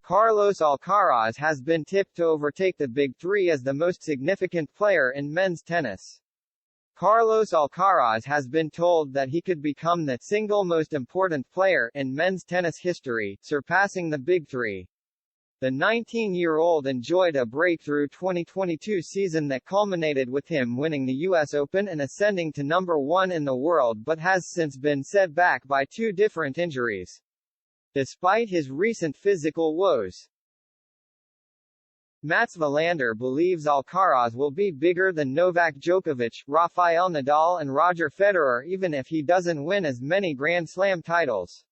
Carlos Alcaraz has been tipped to overtake the Big Three as the most significant player in men's tennis. Carlos Alcaraz has been told that he could become the single most important player in men's tennis history, surpassing the Big Three. The 19-year-old enjoyed a breakthrough 2022 season that culminated with him winning the US Open and ascending to number 1 in the world, but has since been set back by two different injuries. Despite his recent physical woes, Mats Wilander believes Alcaraz will be bigger than Novak Djokovic, Rafael Nadal and Roger Federer even if he doesn't win as many Grand Slam titles.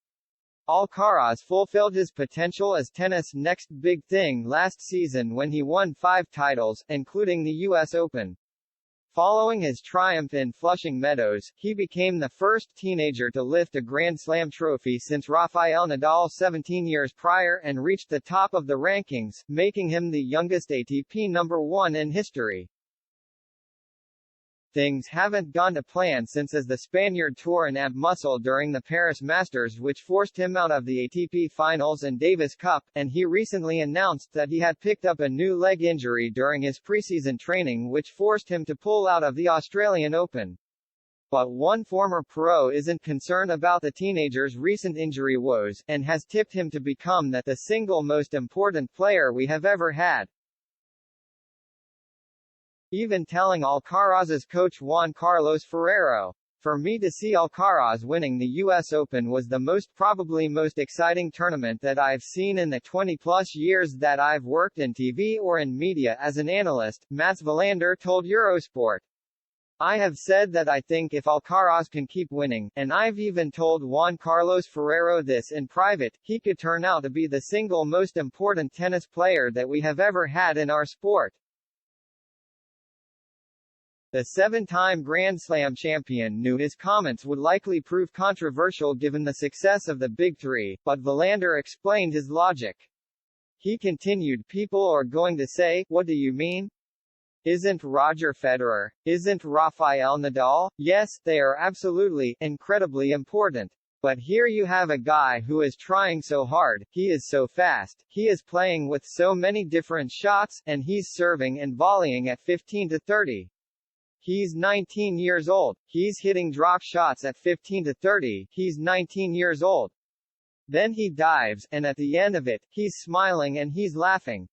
Alcaraz fulfilled his potential as tennis' next big thing last season when he won 5 titles, including the US Open. Following his triumph in Flushing Meadows, he became the first teenager to lift a Grand Slam trophy since Rafael Nadal 17 years prior and reached the top of the rankings, making him the youngest ATP number 1 in history. Things haven't gone to plan since as the Spaniard tore an ab muscle during the Paris Masters, which forced him out of the ATP Finals and Davis Cup, and he recently announced that he had picked up a new leg injury during his preseason training which forced him to pull out of the Australian Open. But one former pro isn't concerned about the teenager's recent injury woes, and has tipped him to become the single most important player we have ever had. Even telling Alcaraz's coach Juan Carlos Ferrero, "For me to see Alcaraz winning the US Open was the probably most exciting tournament that I've seen in the 20-plus years that I've worked in TV or in media as an analyst," Mats Wilander told Eurosport. "I have said that I think if Alcaraz can keep winning, and I've even told Juan Carlos Ferrero this in private, he could turn out to be the single most important tennis player that we have ever had in our sport." The 7-time Grand Slam champion knew his comments would likely prove controversial given the success of the Big Three, but Wilander explained his logic. He continued, "People are going to say, what do you mean? Isn't Roger Federer? Isn't Rafael Nadal? Yes, they are absolutely, incredibly important. But here you have a guy who is trying so hard, he is so fast, he is playing with so many different shots, and he's serving and volleying at 15 to 30. He's 19 years old. He's hitting drop shots at 15 to 30. He's 19 years old. Then he dives, and at the end of it, he's smiling and he's laughing.